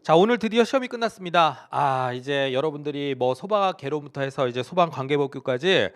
자, 오늘 드디어 시험이 끝났습니다. 이제 여러분들이 뭐 소방 개론부터 해서 이제 소방 관계법규까지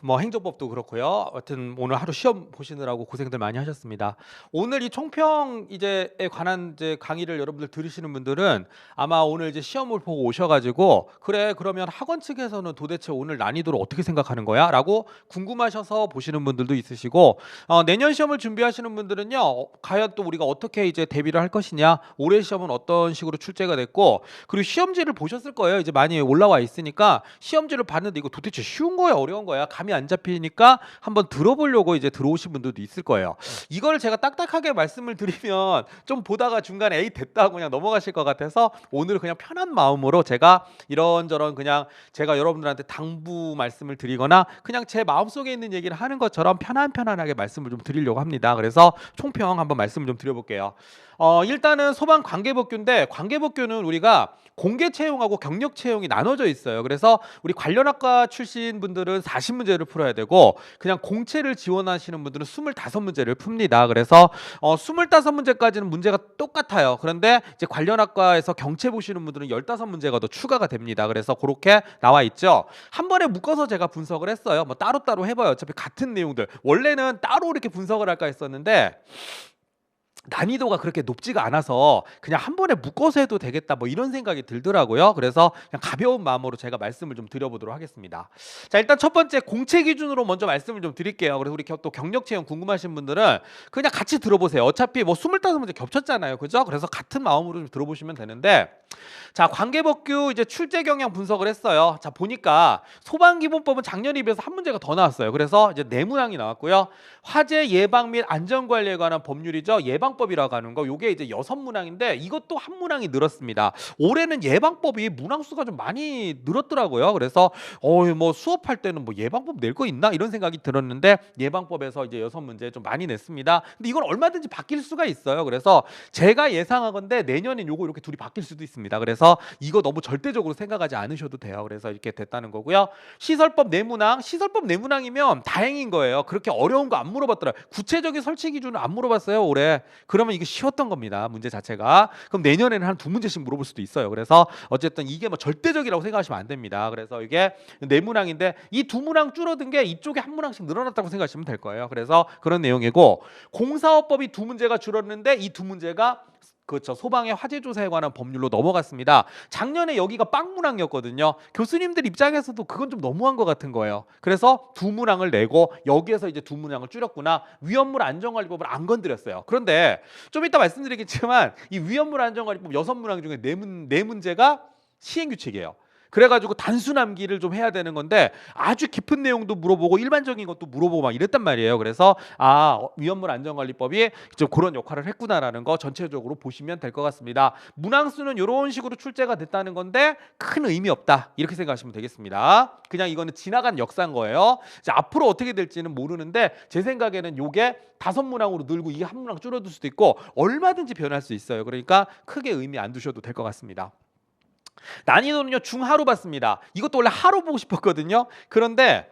뭐 행정법도 그렇고요. 하여튼 오늘 하루 시험 보시느라고 고생들 많이 하셨습니다. 오늘 이 총평 이제에 관한 이제 강의를 여러분들 들으시는 분들은 아마 오늘 이제 시험을 보고 오셔가지고 그래 그러면 학원 측에서는 도대체 오늘 난이도를 어떻게 생각하는 거야?라고 궁금하셔서 보시는 분들도 있으시고 내년 시험을 준비하시는 분들은요, 과연 또 우리가 어떻게 이제 대비를 할 것이냐, 올해 시험은 어떤 식으로 출제가 됐고, 그리고 시험지를 보셨을 거예요. 이제 많이 올라와 있으니까 시험지를 봤는데 이거 도대체 쉬운 거야 어려운 거야 감이 안 잡히니까 한번 들어보려고 이제 들어오신 분들도 있을 거예요. 이걸 제가 딱딱하게 말씀을 드리면 좀 보다가 중간에 에이 됐다고 그냥 넘어가실 것 같아서 오늘은 그냥 편한 마음으로 제가 이런저런 그냥 제가 여러분들한테 당부 말씀을 드리거나 그냥 제 마음속에 있는 얘기를 하는 것처럼 편안하게 말씀을 좀 드리려고 합니다. 그래서 총평 한번 말씀을 좀 드려볼게요. 일단은 소방 관계법규인데, 관계법규는 우리가 공개 채용하고 경력 채용이 나눠져 있어요. 그래서 우리 관련학과 출신 분들은 40문제를 풀어야 되고, 그냥 공채를 지원하시는 분들은 25문제를 풉니다. 그래서 25문제까지는 문제가 똑같아요. 그런데 이제 관련학과에서 경채 보시는 분들은 15문제가 더 추가가 됩니다. 그래서 그렇게 나와 있죠. 한 번에 묶어서 제가 분석을 했어요. 뭐 따로따로 해봐요. 어차피 같은 내용들. 원래는 따로 이렇게 분석을 할까 했었는데 난이도가 그렇게 높지가 않아서 그냥 한 번에 묶어서 해도 되겠다 뭐 이런 생각이 들더라고요. 그래서 그냥 가벼운 마음으로 제가 말씀을 좀 드려보도록 하겠습니다. 자, 일단 첫 번째 공채 기준으로 먼저 말씀을 좀 드릴게요. 그래서 우리 또 경력 채용 궁금하신 분들은 그냥 같이 들어보세요. 어차피 뭐 25문제 겹쳤잖아요. 그죠? 그래서 같은 마음으로 좀 들어보시면 되는데, 자, 관계법규 이제 출제 경향 분석을 했어요. 자, 보니까 소방기본법은 작년에 비해서 한 문제가 더 나왔어요. 그래서 이제 내문항이 나왔고요. 화재 예방 및 안전관리에 관한 법률이죠. 예방법이라고 하는 거. 요게 이제 6문항인데 이것도 한 문항이 늘었습니다. 올해는 예방법이 문항 수가 좀 많이 늘었더라고요. 그래서 뭐 수업할 때는 뭐 예방법 낼 거 있나 이런 생각이 들었는데 예방법에서 이제 6문제 좀 많이 냈습니다. 근데 이건 얼마든지 바뀔 수가 있어요. 그래서 제가 예상하건대 내년엔 요거 이렇게 둘이 바뀔 수도 있습니다. 그래서 이거 너무 절대적으로 생각하지 않으셔도 돼요. 그래서 이렇게 됐다는 거고요. 시설법 내문항이면 다행인 거예요. 그렇게 어려운 거 안 물어봤더라고요. 구체적인 설치 기준을 안 물어봤어요 올해. 그러면 이게 쉬웠던 겁니다. 문제 자체가. 그럼 내년에는 한 2문제씩 물어볼 수도 있어요. 그래서 어쨌든 이게 뭐 절대적이라고 생각하시면 안 됩니다. 그래서 이게 내문항인데 이 2문항 줄어든 게 이쪽에 한 문항씩 늘어났다고 생각하시면 될 거예요. 그래서 그런 내용이고, 공사업법이 2문제가 줄었는데 이 2문제가 그렇죠. 소방의 화재 조사에 관한 법률로 넘어갔습니다. 작년에 여기가 빵문항이었거든요. 교수님들 입장에서도 그건 좀 너무한 것 같은 거예요. 그래서 2문항을 내고 여기에서 이제 2문항을 줄였구나. 위험물 안전관리법을 안 건드렸어요. 그런데 좀 이따 말씀드리겠지만 이 위험물 안전관리법 6문항 중에 4문제가 시행규칙이에요. 그래가지고 단순 암기를 좀 해야 되는 건데 아주 깊은 내용도 물어보고 일반적인 것도 물어보고 막 이랬단 말이에요. 그래서 위험물 안전관리법이 좀 그런 역할을 했구나라는 거 전체적으로 보시면 될 것 같습니다. 문항수는 이런 식으로 출제가 됐다는 건데 큰 의미 없다 이렇게 생각하시면 되겠습니다. 그냥 이거는 지나간 역사인 거예요. 자, 앞으로 어떻게 될지는 모르는데 제 생각에는 요게 5문항으로 늘고 이게 한 문항 줄어들 수도 있고 얼마든지 변할 수 있어요. 그러니까 크게 의미 안 두셔도 될 것 같습니다. 난이도는요 중하로 봤습니다. 이것도 원래 하로 보고 싶었거든요. 그런데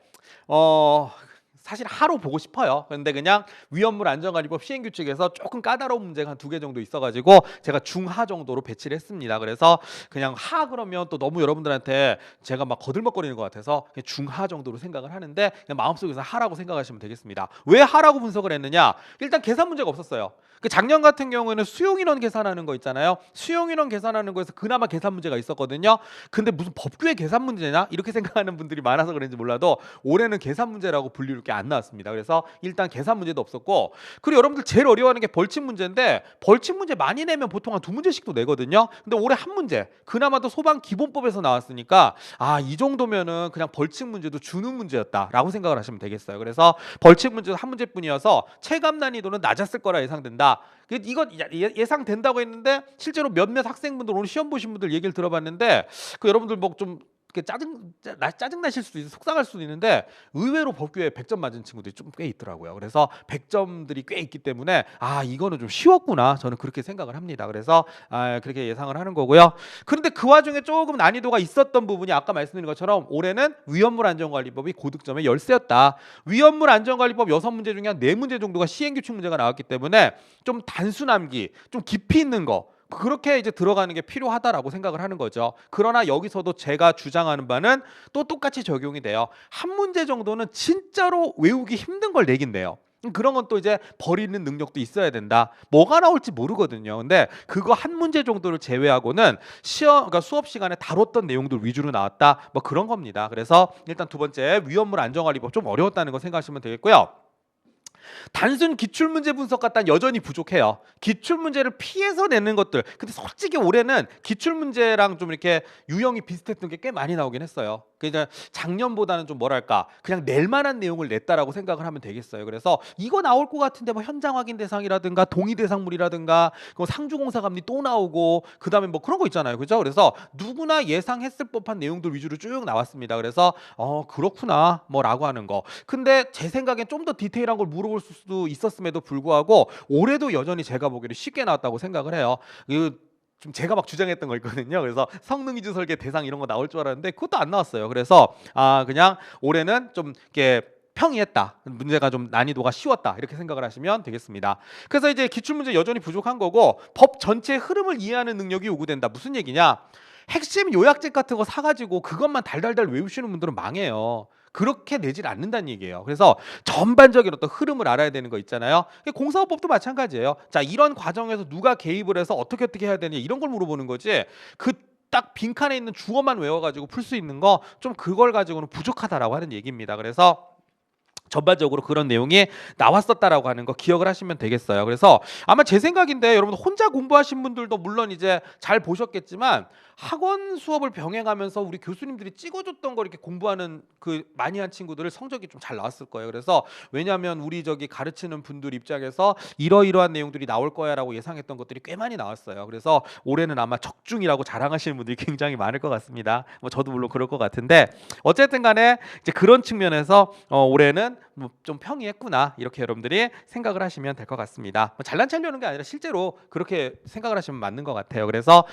사실 하로 보고 싶어요. 그런데 그냥 위험물 안전관리법 시행규칙에서 조금 까다로운 문제가 한 2개 정도 있어가지고 제가 중하 정도로 배치를 했습니다. 그래서 그냥 하 그러면 또 너무 여러분들한테 제가 막 거들먹거리는 것 같아서 그냥 중하 정도로 생각을 하는데 그냥 마음속에서 하라고 생각하시면 되겠습니다. 왜 하라고 분석을 했느냐? 일단 계산 문제가 없었어요. 그 작년 같은 경우에는 수용인원 계산하는 거 있잖아요. 수용인원 계산하는 거에서 그나마 계산 문제가 있었거든요. 근데 무슨 법규의 계산 문제냐? 이렇게 생각하는 분들이 많아서 그런지 몰라도 올해는 계산 문제라고 분류를 게 안 나왔습니다. 그래서 일단 계산 문제도 없었고, 그리고 여러분들 제일 어려워하는 게 벌칙 문제인데 벌칙 문제 많이 내면 보통 한 2문제씩도 내거든요. 근데 올해 한 문제, 그나마도 소방 기본법에서 나왔으니까 이 정도면은 그냥 벌칙 문제도 주는 문제였다라고 생각을 하시면 되겠어요. 그래서 벌칙 문제도 한 문제뿐이어서 체감 난이도는 낮았을 거라 예상된다. 이거 예상된다고 했는데 실제로 몇몇 학생분들 오늘 시험 보신 분들 얘기를 들어봤는데 여러분들 뭐 좀 짜증 나실 수도 있고 속상할 수도 있는데 의외로 법규에 100점 맞은 친구들이 좀 꽤 있더라고요. 그래서 100점들이 꽤 있기 때문에 이거는 좀 쉬웠구나 저는 그렇게 생각을 합니다. 그래서 그렇게 예상을 하는 거고요. 그런데 그 와중에 조금 난이도가 있었던 부분이 아까 말씀드린 것처럼 올해는 위험물 안전관리법이 고득점의 열세였다. 위험물 안전관리법 6문제 중에 한 4문제 정도가 시행규칙 문제가 나왔기 때문에 좀 단순 암기, 좀 깊이 있는 거 그렇게 이제 들어가는 게 필요하다라고 생각을 하는 거죠. 그러나 여기서도 제가 주장하는 바는 또 똑같이 적용이 돼요. 한 문제 정도는 진짜로 외우기 힘든 걸 내긴 돼요. 그런 건 또 이제 버리는 능력도 있어야 된다. 뭐가 나올지 모르거든요. 근데 그거 한 문제 정도를 제외하고는 그러니까 수업 시간에 다뤘던 내용들 위주로 나왔다. 뭐 그런 겁니다. 그래서 일단 두 번째 위험물 안전관리법 좀 어려웠다는 거 생각하시면 되겠고요. 단순 기출문제 분석 같다는 여전히 부족해요. 기출문제를 피해서 내는 것들. 근데 솔직히 올해는 기출문제랑 좀 이렇게 유형이 비슷했던 게 꽤 많이 나오긴 했어요. 그러니까 작년보다는 좀 뭐랄까 그냥 낼 만한 내용을 냈다라고 생각을 하면 되겠어요. 그래서 이거 나올 것 같은데 뭐 현장 확인 대상이라든가 동의 대상물이라든가 상주공사 감리 또 나오고 그다음에 뭐 그런 거 있잖아요. 그죠? 그래서 누구나 예상했을 법한 내용들 위주로 쭉 나왔습니다. 그래서 그렇구나 뭐라고 하는 거. 근데 제 생각엔 좀 더 디테일한 걸 물어볼 수도 있었음에도 불구하고 올해도 여전히 제가 보기에는 쉽게 나왔다고 생각을 해요. 좀 제가 막 주장했던 거 있거든요. 그래서 성능이주 설계 대상 이런 거 나올 줄 알았는데 그것도 안 나왔어요. 그래서 그냥 올해는 좀 이렇게 평이했다. 문제가 좀 난이도가 쉬웠다. 이렇게 생각을 하시면 되겠습니다. 그래서 이제 기출문제 여전히 부족한 거고 법 전체의 흐름을 이해하는 능력이 요구된다. 무슨 얘기냐? 핵심 요약책 같은 거 사가지고 그것만 달달달 외우시는 분들은 망해요. 그렇게 내질 않는다는 얘기예요. 그래서 전반적인 어떤 흐름을 알아야 되는 거 있잖아요. 공사업법도 마찬가지예요. 자, 이런 과정에서 누가 개입을 해서 어떻게 해야 되냐 이런 걸 물어보는 거지. 그 딱 빈칸에 있는 주어만 외워가지고 풀 수 있는 거 좀 그걸 가지고는 부족하다라고 하는 얘기입니다. 그래서 전반적으로 그런 내용이 나왔었다라고 하는 거 기억을 하시면 되겠어요. 그래서 아마 제 생각인데 여러분 혼자 공부하신 분들도 물론 이제 잘 보셨겠지만 학원 수업을 병행하면서 우리 교수님들이 찍어줬던 걸 이렇게 공부하는 그 많이 한 친구들을 성적이 좀 잘 나왔을 거예요. 그래서 왜냐하면 우리 저기 가르치는 분들 입장에서 이러이러한 내용들이 나올 거야라고 예상했던 것들이 꽤 많이 나왔어요. 그래서 올해는 아마 적중이라고 자랑하시는 분들이 굉장히 많을 것 같습니다. 뭐 저도 물론 그럴 것 같은데 어쨌든 간에 이제 그런 측면에서 올해는 좀 평이했구나 이렇게 여러분들이 생각을 하시면 될 것 같습니다. 뭐 잘난 체하려는 게 아니라 실제로 그렇게 생각을 하시면 맞는 것 같아요. 그래서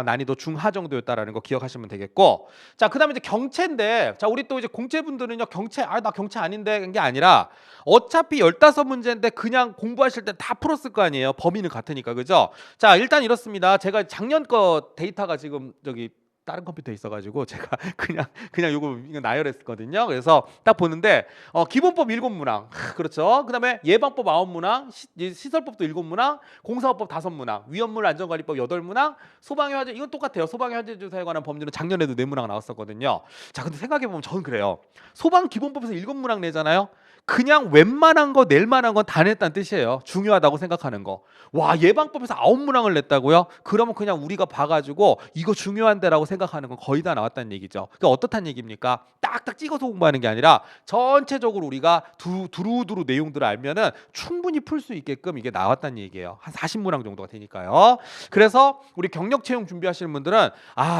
난이도 중하 정도였다라는 거 기억하시면 되겠고, 자 그다음에 이제 경체인데, 자 우리 또 이제 공채분들은요 경채 나 경채 아닌데 게 아니라 어차피 15문제인데 그냥 공부하실 때 다 풀었을 거 아니에요. 범위는 같으니까 그죠? 자 일단 이렇습니다. 제가 작년 거 데이터가 지금 저기 다른 컴퓨터에 있어가지고 제가 그냥 이거 나열했거든요. 그래서 딱 보는데 기본법 7문항 그렇죠. 그다음에 예방법 9문항, 시설법도 7문항, 공사업법 5문항, 위험물 안전관리법 8문항, 소방의 화재 이건 똑같아요. 소방의 화재 조사에 관한 법률은 작년에도 4문항 나왔었거든요. 자 근데 생각해보면 저는 그래요. 소방 기본법에서 7문항 내잖아요. 그냥 웬만한 거 낼 만한 건 다 냈다는 뜻이에요. 중요하다고 생각하는 거. 와 예방법에서 9문항을 냈다고요? 그러면 그냥 우리가 봐가지고 이거 중요한데라고 생각하는 건 거의 다 나왔다는 얘기죠. 그러니까 어떻다는 얘기입니까? 딱딱 찍어서 공부하는 게 아니라 전체적으로 우리가 두루두루 내용들을 알면은 충분히 풀 수 있게끔 이게 나왔다는 얘기예요. 한 40문항 정도가 되니까요. 그래서 우리 경력 채용 준비하시는 분들은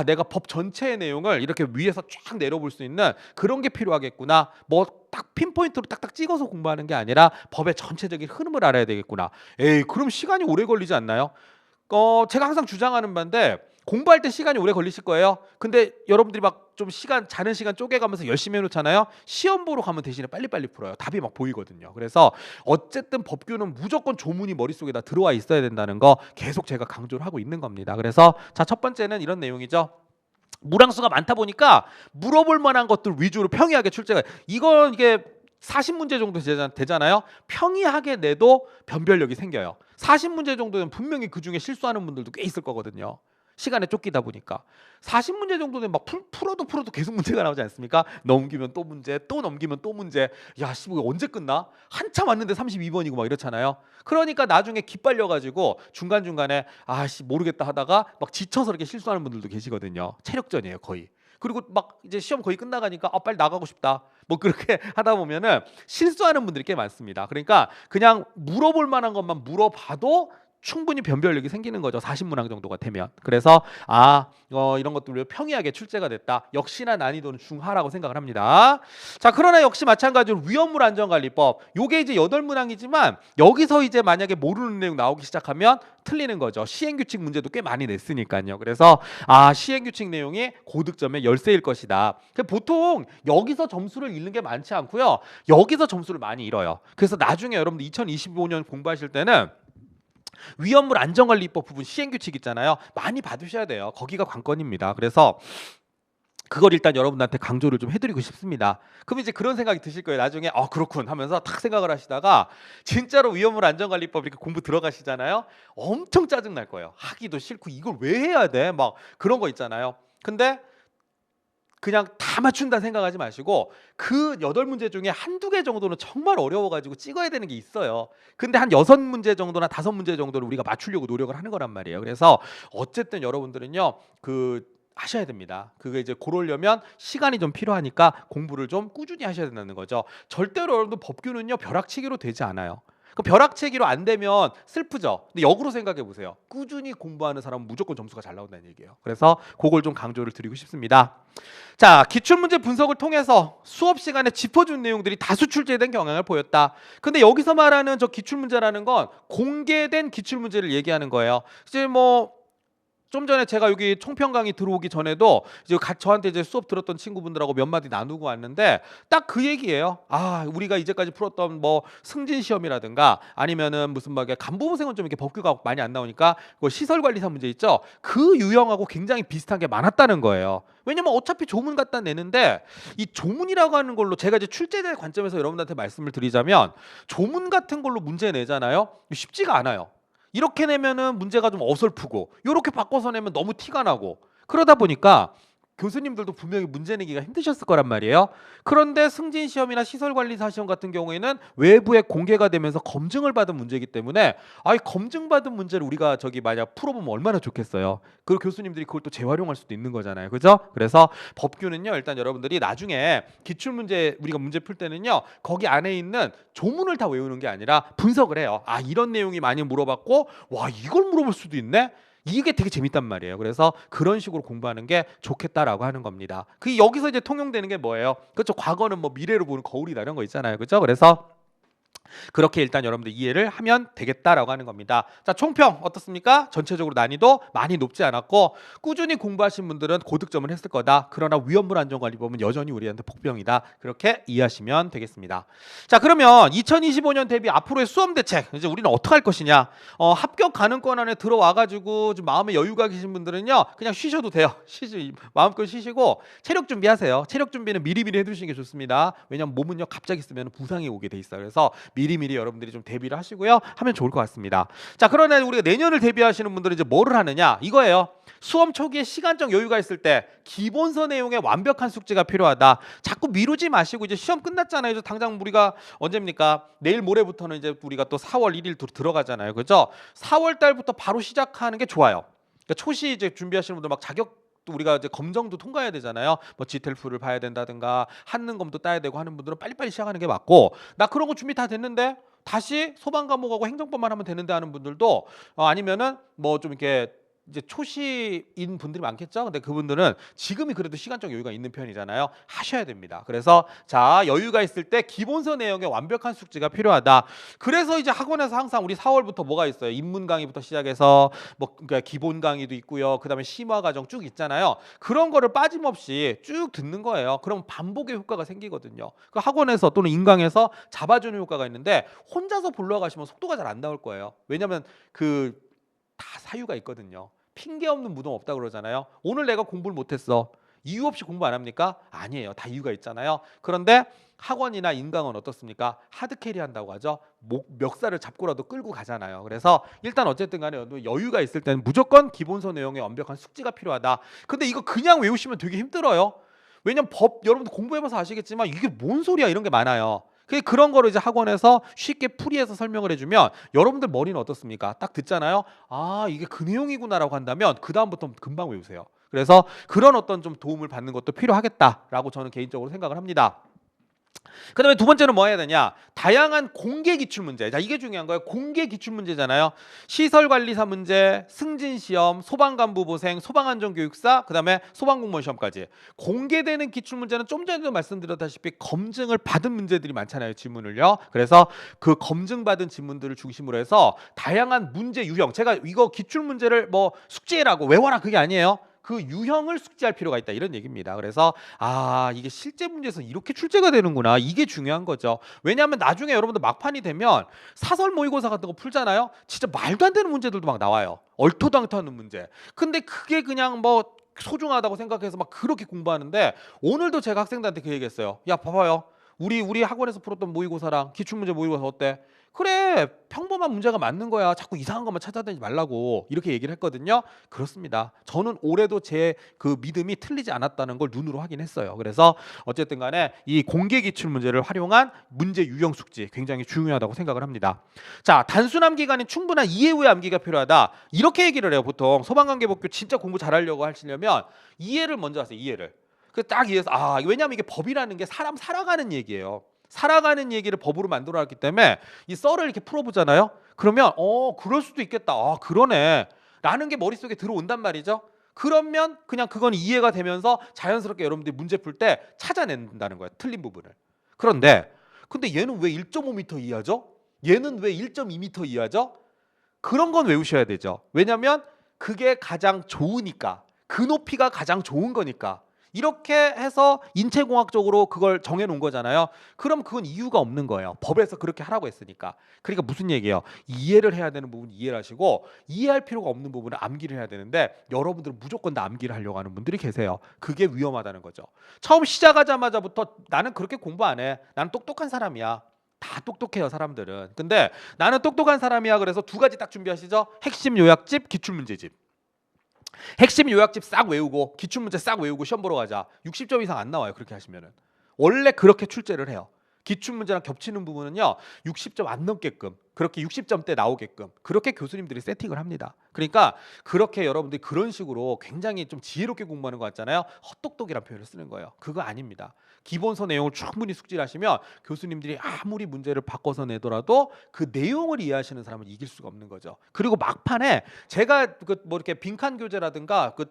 내가 법 전체의 내용을 이렇게 위에서 쫙 내려볼 수 있는 그런 게 필요하겠구나. 뭐 딱 핀포인트로 딱딱 찍어서 공부하는 게 아니라 법의 전체적인 흐름을 알아야 되겠구나. 그럼 시간이 오래 걸리지 않나요? 제가 항상 주장하는 바인데 공부할 때 시간이 오래 걸리실 거예요. 근데 여러분들이 막 좀 자는 시간 쪼개가면서 열심히 해놓잖아요. 시험 보러 가면 대신에 빨리빨리 풀어요. 답이 막 보이거든요. 그래서 어쨌든 법규는 무조건 조문이 머릿속에다 들어와 있어야 된다는 거 계속 제가 강조를 하고 있는 겁니다. 그래서 자 첫 번째는 이런 내용이죠. 물항수가 많다 보니까 물어볼 만한 것들 위주로 평이하게 출제가 이게 40문제 정도 되잖아요. 평이하게 내도 변별력이 생겨요. 40문제 정도는 분명히 그중에 실수하는 분들도 꽤 있을 거거든요. 시간에 쫓기다 보니까 40문제 정도는 막 풀어도 계속 문제가 나오지 않습니까? 넘기면 또 문제, 또 넘기면 또 문제. 야, 씨, 뭐 언제 끝나? 한참 왔는데 32번이고 막 이렇잖아요. 그러니까 나중에 기빨려가지고 중간중간에 모르겠다 하다가 막 지쳐서 이렇게 실수하는 분들도 계시거든요. 체력전이에요, 거의. 그리고 막 이제 시험 거의 끝나가니까 빨리 나가고 싶다. 뭐 그렇게 하다 보면은 실수하는 분들이 꽤 많습니다. 그러니까 그냥 물어볼 만한 것만 물어봐도 충분히 변별력이 생기는 거죠. 40문항 정도가 되면. 그래서 이런 것들로 평이하게 출제가 됐다. 역시나 난이도는 중하라고 생각을 합니다. 자, 그러나 역시 마찬가지로 위험물 안전관리법. 요게 이제 8문항이지만 여기서 이제 만약에 모르는 내용 나오기 시작하면 틀리는 거죠. 시행규칙 문제도 꽤 많이 냈으니까요. 그래서 시행규칙 내용이 고득점의 열쇠일 것이다. 보통 여기서 점수를 잃는 게 많지 않고요. 여기서 점수를 많이 잃어요. 그래서 나중에 여러분들 2025년 공부하실 때는 위험물 안전관리법 부분 시행규칙 있잖아요. 많이 받으셔야 돼요. 거기가 관건입니다. 그래서 그걸 일단 여러분들한테 강조를 좀 해드리고 싶습니다. 그럼 이제 그런 생각이 드실 거예요. 나중에 그렇군 하면서 탁 생각을 하시다가 진짜로 위험물 안전관리법 이렇게 공부 들어가시잖아요. 엄청 짜증 날 거예요. 하기도 싫고 이걸 왜 해야 돼? 막 그런 거 있잖아요. 근데 그냥 다 맞춘다 생각하지 마시고 그 8문제 중에 한두 개 정도는 정말 어려워가지고 찍어야 되는 게 있어요. 근데 한 6문제 정도나 5문제 정도를 우리가 맞추려고 노력을 하는 거란 말이에요. 그래서 어쨌든 여러분들은요 하셔야 됩니다. 그게 이제 그러려면 시간이 좀 필요하니까 공부를 좀 꾸준히 하셔야 된다는 거죠. 절대로 여러분들 법규는요 벼락치기로 되지 않아요. 그 벼락치기로 안 되면 슬프죠. 근데 역으로 생각해 보세요. 꾸준히 공부하는 사람은 무조건 점수가 잘 나온다는 얘기예요. 그래서 그걸 좀 강조를 드리고 싶습니다. 자, 기출문제 분석을 통해서 수업 시간에 짚어준 내용들이 다수 출제된 경향을 보였다. 근데 여기서 말하는 저 기출문제라는 건 공개된 기출문제를 얘기하는 거예요. 이제 좀 전에 제가 여기 총평 강의 들어오기 전에도 이제 저한테 이제 수업 들었던 친구분들하고 몇 마디 나누고 왔는데 딱 그 얘기예요. 우리가 이제까지 풀었던 승진 시험이라든가 아니면은 무슨 간부보생은 좀 이렇게 법규가 많이 안 나오니까 시설관리사 문제 있죠. 그 유형하고 굉장히 비슷한 게 많았다는 거예요. 왜냐면 어차피 조문 갖다 내는데 이 조문이라고 하는 걸로 제가 이제 출제자의 관점에서 여러분들한테 말씀을 드리자면 조문 같은 걸로 문제 내잖아요. 쉽지가 않아요. 이렇게 내면은 문제가 좀 어설프고 이렇게 바꿔서 내면 너무 티가 나고 그러다 보니까 교수님들도 분명히 문제 내기가 힘드셨을 거란 말이에요. 그런데 승진 시험이나 시설관리사 시험 같은 경우에는 외부에 공개가 되면서 검증을 받은 문제이기 때문에 검증받은 문제를 우리가 만약 풀어보면 얼마나 좋겠어요. 그리고 교수님들이 그걸 또 재활용할 수도 있는 거잖아요. 그죠? 그래서 법규는요 일단 여러분들이 나중에 기출문제 우리가 문제 풀 때는요 거기 안에 있는 조문을 다 외우는 게 아니라 분석을 해요. 이런 내용이 많이 물어봤고 와 이걸 물어볼 수도 있네? 이게 되게 재밌단 말이에요. 그래서 그런 식으로 공부하는 게 좋겠다라고 하는 겁니다. 여기서 이제 통용되는 게 뭐예요? 그렇죠. 과거는 미래로 보는 거울이다 이런 거 있잖아요. 그렇죠? 그래서 그렇게 일단 여러분들 이해를 하면 되겠다라고 하는 겁니다. 자, 총평 어떻습니까? 전체적으로 난이도 많이 높지 않았고 꾸준히 공부하신 분들은 고득점을 했을 거다. 그러나 위험물 안전관리법은 여전히 우리한테 복병이다. 그렇게 이해하시면 되겠습니다. 자, 그러면 2025년 대비 앞으로의 수험 대책 이제 우리는 어떻게 할 것이냐? 합격 가능권 안에 들어와가지고 좀 마음에 여유가 계신 분들은요 그냥 쉬셔도 돼요. 마음껏 쉬시고 체력 준비하세요. 체력 준비는 미리미리 해두시는 게 좋습니다. 왜냐면 몸은요 갑자기 쓰면 부상이 오게 돼 있어요. 그래서 미리미리 여러분들이 좀 대비를 하시고요 하면 좋을 것 같습니다. 자, 그러나 우리가 내년을 대비하시는 분들은 이제 뭐를 하느냐 이거예요. 수험 초기에 시간적 여유가 있을 때 기본서 내용의 완벽한 숙지가 필요하다. 자꾸 미루지 마시고 이제 시험 끝났잖아요. 이제 당장 우리가 언제입니까? 내일 모레부터는 이제 우리가 또 4월 1일 들어가잖아요. 그죠? 4월 달부터 바로 시작하는 게 좋아요. 그러니까 초시 이제 준비하시는 분들 자격 또 우리가 이제 검정도 통과해야 되잖아요. 지텔프를 봐야 된다든가 한능검도 따야 되고 하는 분들은 빨리빨리 시작하는 게 맞고 나 그런 거 준비 다 됐는데 다시 소방 과목하고 행정법만 하면 되는데 하는 분들도 아니면은 좀 이렇게 이제 초시인 분들이 많겠죠. 근데 그분들은 지금이 그래도 시간적 여유가 있는 편이잖아요. 하셔야 됩니다. 그래서 자 여유가 있을 때 기본서 내용의 완벽한 숙지가 필요하다. 그래서 이제 학원에서 항상 우리 4월부터 뭐가 있어요? 입문 강의부터 시작해서 그러니까 기본 강의도 있고요. 그다음에 심화 과정 쭉 있잖아요. 그런 거를 빠짐없이 쭉 듣는 거예요. 그럼 반복의 효과가 생기거든요. 그 학원에서 또는 인강에서 잡아주는 효과가 있는데 혼자서 보러 가시면 속도가 잘 안 나올 거예요. 왜냐하면 다 사유가 있거든요. 핑계 없는 무덤 없다 그러잖아요. 오늘 내가 공부를 못했어. 이유 없이 공부 안 합니까? 아니에요. 다 이유가 있잖아요. 그런데 학원이나 인강은 어떻습니까? 하드캐리 한다고 하죠. 멱살을 잡고라도 끌고 가잖아요. 그래서 일단 어쨌든 간에 여유가 있을 때는 무조건 기본서 내용의 완벽한 숙지가 필요하다. 근데 이거 그냥 외우시면 되게 힘들어요. 왜냐면 여러분들 공부해봐서 아시겠지만 이게 뭔 소리야 이런 게 많아요. 그런 거를 이제 학원에서 쉽게 풀이해서 설명을 해주면 여러분들 머리는 어떻습니까? 딱 듣잖아요. 이게 그 내용이구나라고 한다면 그 다음부터 금방 외우세요. 그래서 그런 어떤 좀 도움을 받는 것도 필요하겠다라고 저는 개인적으로 생각을 합니다. 그 다음에 두 번째는 뭐 해야 되냐? 다양한 공개 기출문제. 자, 이게 중요한 거예요. 공개 기출문제잖아요. 시설관리사 문제, 승진시험, 소방간부보생, 소방안전교육사, 그 다음에 소방공무원 시험까지. 공개되는 기출문제는 좀 전에도 말씀드렸다시피 검증을 받은 문제들이 많잖아요. 지문을요. 그래서 그 검증받은 지문들을 중심으로 해서 다양한 문제 유형. 제가 이거 기출문제를 숙제라고 외워라 그게 아니에요. 그 유형을 숙지할 필요가 있다 이런 얘기입니다. 그래서 이게 실제 문제에서 이렇게 출제가 되는구나. 이게 중요한 거죠. 왜냐하면 나중에 여러분들 막판이 되면 사설 모의고사 같은 거 풀잖아요. 진짜 말도 안 되는 문제들도 막 나와요. 얼토당토하는 문제. 근데 그게 그냥 뭐 소중하다고 생각해서 막 그렇게 공부하는데 오늘도 제가 학생들한테 그 얘기했어요. 야 봐봐요. 우리 학원에서 풀었던 모의고사랑 기출문제 모의고사 어때? 그래 평범한 문제가 맞는 거야. 자꾸 이상한 것만 찾아다니지 말라고 이렇게 얘기를 했거든요. 그렇습니다. 저는 올해도 제 그 믿음이 틀리지 않았다는 걸 눈으로 확인했어요. 그래서 어쨌든 간에 이 공개 기출 문제를 활용한 문제 유형 숙지 굉장히 중요하다고 생각을 합니다. 자, 단순함 기간인 충분한 이해 후의 암기가 필요하다. 이렇게 얘기를 해요. 보통 소방관계법규 진짜 공부 잘하려고 하시려면 이해를 먼저 하세요. 이해를. 그 딱 이해해서 왜냐하면 이게 법이라는 게 사람 살아가는 얘기예요. 살아가는 얘기를 법으로 만들어놨기 때문에 이 썰을 이렇게 풀어보잖아요. 그러면 그럴 수도 있겠다. 그러네. 라는 게 머릿속에 들어온단 말이죠. 그러면 그냥 그건 이해가 되면서 자연스럽게 여러분들이 문제 풀 때 찾아낸다는 거예요. 틀린 부분을. 근데 얘는 왜 1.5m 이하죠? 얘는 왜 1.2m 이하죠? 그런 건 외우셔야 되죠. 왜냐하면 그게 가장 좋으니까. 그 높이가 가장 좋은 거니까. 이렇게 해서 인체공학적으로 그걸 정해놓은 거잖아요. 그럼 그건 이유가 없는 거예요. 법에서 그렇게 하라고 했으니까. 그러니까 무슨 얘기예요? 이해를 해야 되는 부분 이해를 하시고 이해할 필요가 없는 부분은 암기를 해야 되는데 여러분들은 무조건 다 암기를 하려고 하는 분들이 계세요. 그게 위험하다는 거죠. 처음 시작하자마자부터 나는 그렇게 공부 안 해. 나는 똑똑한 사람이야. 다 똑똑해요 사람들은. 근데 나는 똑똑한 사람이야. 그래서 두 가지 딱 준비하시죠. 핵심 요약집, 기출문제집. 핵심 요약집 싹 외우고 기출문제 싹 외우고 시험 보러 가자. 60점 이상 안 나와요. 그렇게 하시면은. 원래 그렇게 출제를 해요. 기출문제랑 겹치는 부분은요. 60점 안 넘게끔 그렇게 60점대 나오게끔 그렇게 교수님들이 세팅을 합니다. 그러니까 그렇게 여러분들이 그런 식으로 굉장히 좀 지혜롭게 공부하는 것 같잖아요. 헛똑똑이란 표현을 쓰는 거예요. 그거 아닙니다. 기본서 내용을 충분히 숙지를 하시면 교수님들이 아무리 문제를 바꿔서 내더라도 그 내용을 이해하시는 사람은 이길 수가 없는 거죠. 그리고 막판에 제가 뭐 이렇게 빈칸 교재라든가 그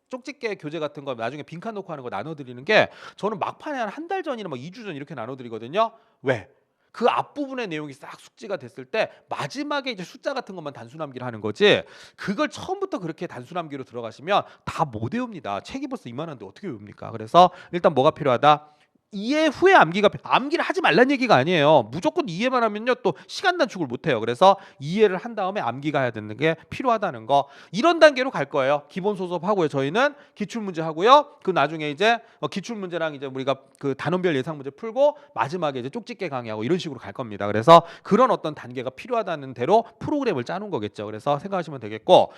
쪽집게 교재 같은 거 나중에 빈칸 놓고 하는 거 나눠드리는 게 저는 막판에 한 달 전이나 막 2주 전 이렇게 나눠드리거든요. 왜? 그 앞부분의 내용이 싹 숙지가 됐을 때 마지막에 이제 숫자 같은 것만 단순암기를 하는 거지 그걸 처음부터 그렇게 단순암기로 들어가시면 다 못 외웁니다. 책이 벌써 이만한데 어떻게 외웁니까? 그래서 일단 뭐가 필요하다? 이해 후에 암기를 하지 말란 얘기가 아니에요. 무조건 이해만 하면요 또 시간 단축을 못해요. 그래서 이해를 한 다음에 암기가 해야 되는 게 필요하다는 거. 이런 단계로 갈 거예요. 기본 소습 하고요. 저희는 기출 문제 하고요. 그 나중에 이제 기출 문제랑 이제 우리가 그 단원별 예상 문제 풀고 마지막에 이제 쪽집게 강의하고 이런 식으로 갈 겁니다. 그래서 그런 어떤 단계가 필요하다는 대로 프로그램을 짜놓은 거겠죠. 그래서 생각하시면 되겠고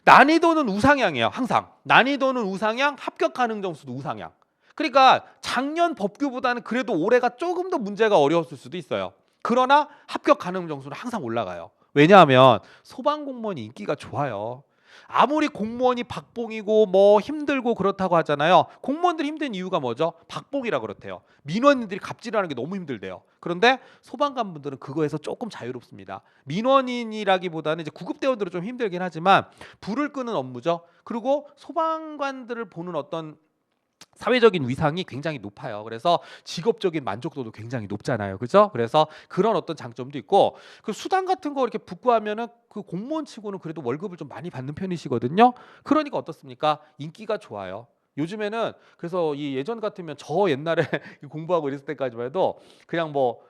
난이도는 우상향이에요. 항상 난이도는 우상향, 합격 가능 점수도 우상향. 그러니까 작년 법규보다는 그래도 올해가 조금 더 문제가 어려웠을 수도 있어요. 그러나 합격 가능 점수는 항상 올라가요. 왜냐하면 소방공무원이 인기가 좋아요. 아무리 공무원이 박봉이고 뭐 힘들고 그렇다고 하잖아요. 공무원들이 힘든 이유가 뭐죠? 박봉이라 그렇대요. 민원인들이 갑질하는 게 너무 힘들대요. 그런데 소방관분들은 그거에서 조금 자유롭습니다. 민원인이라기보다는 이제 구급대원들은 좀 힘들긴 하지만 불을 끄는 업무죠. 그리고 소방관들을 보는 어떤 사회적인 위상이 굉장히 높아요. 그래서 직업적인 만족도도 굉장히 높잖아요. 그죠? 그래서 그런 어떤 장점도 있고 그 수당 같은 거 이렇게 붙고 하면은 그 공무원 치고는 그래도 월급을 좀 많이 받는 편이시거든요. 그러니까 어떻습니까? 인기가 좋아요. 요즘에는 그래서 이 예전 같으면 저 옛날에 공부하고 이랬을 때까지만 해도 그냥 뭐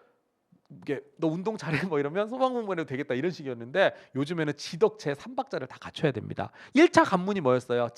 이게 너 운동 잘해 뭐 이러면 소방공무원 해도 되겠다 이런 식이었는데 요즘에는 지덕체 3박자를 다 갖춰야 됩니다. 1차 관문이 뭐였어요?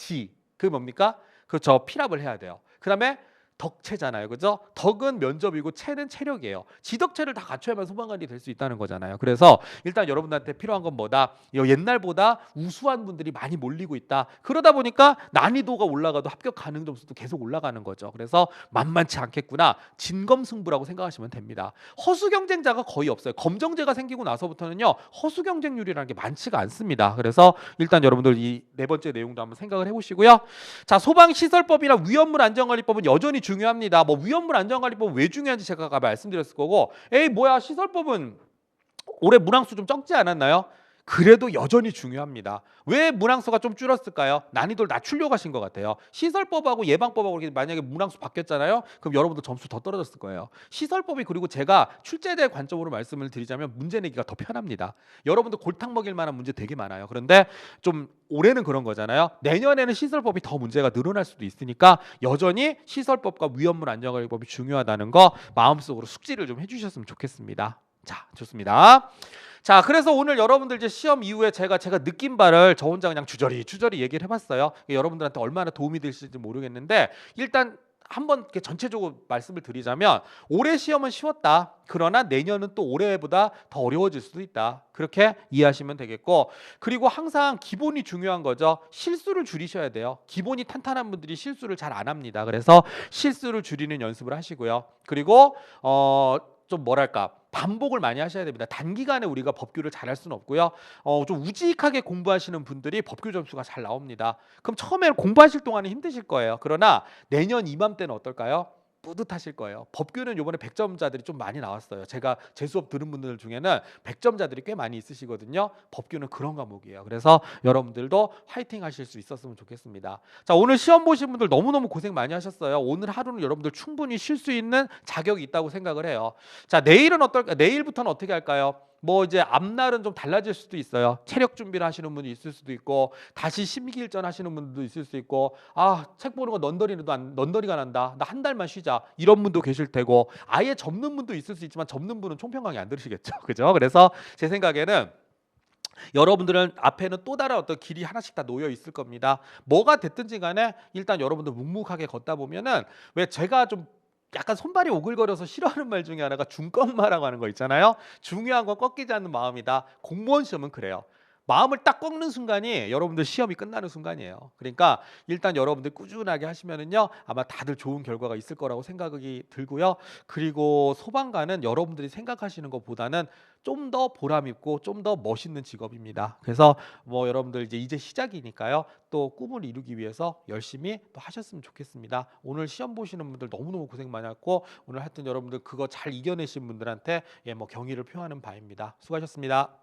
그게 뭡니까? 그렇죠. 필압을 해야 돼요. 그다음에 덕체잖아요. 그죠? 덕은 면접이고 체는 체력이에요. 지덕체를 다 갖춰야만 소방관이 될 수 있다는 거잖아요. 그래서 일단 여러분들한테 필요한 건 뭐다? 옛날보다 우수한 분들이 많이 몰리고 있다. 그러다 보니까 난이도가 올라가도 합격 가능 점수도 계속 올라가는 거죠. 그래서 만만치 않겠구나. 진검승부라고 생각하시면 됩니다. 허수 경쟁자가 거의 없어요. 검정제가 생기고 나서부터는요. 허수 경쟁률이라는 게 많지가 않습니다. 그래서 일단 여러분들 이 네 번째 내용도 한번 생각을 해보시고요. 자, 소방시설법이나 위험물 안전관리법은 여전히 중요합니다. 뭐 위험물 안전관리법 왜 중요한지 제가 아까 말씀드렸을 거고, 에이 뭐야 시설법은 올해 문항수 좀 적지 않았나요? 그래도 여전히 중요합니다. 왜 문항수가 좀 줄었을까요? 난이도를 낮추려고 하신 것 같아요. 시설법하고 예방법하고 이렇게 만약에 문항수 바뀌었잖아요. 그럼 여러분들 점수 더 떨어졌을 거예요. 시설법이 그리고 제가 출제자의 관점으로 말씀을 드리자면 문제 내기가 더 편합니다. 여러분들 골탕 먹일 만한 문제 되게 많아요. 그런데 좀 올해는 그런 거잖아요. 내년에는 시설법이 더 문제가 늘어날 수도 있으니까 여전히 시설법과 위험물 안전관리법이 중요하다는 거 마음속으로 숙지를 좀 해주셨으면 좋겠습니다. 자, 좋습니다. 자, 그래서 오늘 여러분들 이제 시험 이후에 제가 느낀 바를 저 혼자 그냥 주저리 얘기를 해봤어요. 여러분들한테 얼마나 도움이 되실지 모르겠는데 일단 한번 이렇게 전체적으로 말씀을 드리자면 올해 시험은 쉬웠다. 그러나 내년은 또 올해보다 더 어려워질 수도 있다. 그렇게 이해하시면 되겠고, 그리고 항상 기본이 중요한 거죠. 실수를 줄이셔야 돼요. 기본이 탄탄한 분들이 실수를 잘 안 합니다. 그래서 실수를 줄이는 연습을 하시고요. 그리고 좀 뭐랄까 반복을 많이 하셔야 됩니다. 단기간에 우리가 법규를 잘할 수는 없고요. 좀 우직하게 공부하시는 분들이 법규 점수가 잘 나옵니다. 그럼 처음에 공부하실 동안은 힘드실 거예요. 그러나 내년 이맘때는 어떨까요? 뿌듯하실 거예요. 법규는 이번에 100점자들이 좀 많이 나왔어요. 제가 제 수업 들은 분들 중에는 100점자들이 꽤 많이 있으시거든요. 법규는 그런 과목이에요. 그래서 여러분들도 화이팅 하실 수 있었으면 좋겠습니다. 자, 오늘 시험 보신 분들 너무너무 고생 많이 하셨어요. 오늘 하루는 여러분들 충분히 쉴 수 있는 자격이 있다고 생각을 해요. 자, 내일은 어떨까? 내일부터는 어떻게 할까요? 뭐 이제 앞날은 좀 달라질 수도 있어요. 체력 준비를 하시는 분이 있을 수도 있고 다시 심기일전 하시는 분들도 있을 수 있고 책 보는 거 넌더리가 난다. 나 한 달만 쉬자. 이런 분도 계실 테고 아예 접는 분도 있을 수 있지만 접는 분은 총평 강의 안 들으시겠죠. 그죠? 그래서 제 생각에는 여러분들은 앞에는 또 다른 어떤 길이 하나씩 다 놓여 있을 겁니다. 뭐가 됐든지 간에 일단 여러분들 묵묵하게 걷다 보면은 왜 제가 좀 약간 손발이 오글거려서 싫어하는 말 중에 하나가 중꺾마라고 하는 거 있잖아요. 중요한 건 꺾이지 않는 마음이다. 공무원 시험은 그래요. 마음을 딱 꺾는 순간이 여러분들 시험이 끝나는 순간이에요. 그러니까 일단 여러분들 꾸준하게 하시면은요 아마 다들 좋은 결과가 있을 거라고 생각이 들고요. 그리고 소방관은 여러분들이 생각하시는 것보다는 좀 더 보람 있고 좀 더 멋있는 직업입니다. 그래서 뭐 여러분들 이제 시작이니까요. 또 꿈을 이루기 위해서 열심히 또 하셨으면 좋겠습니다. 오늘 시험 보시는 분들 너무너무 고생 많이 했고 오늘 하여튼 여러분들 그거 잘 이겨내신 분들한테 뭐 경의를 표하는 바입니다. 수고하셨습니다.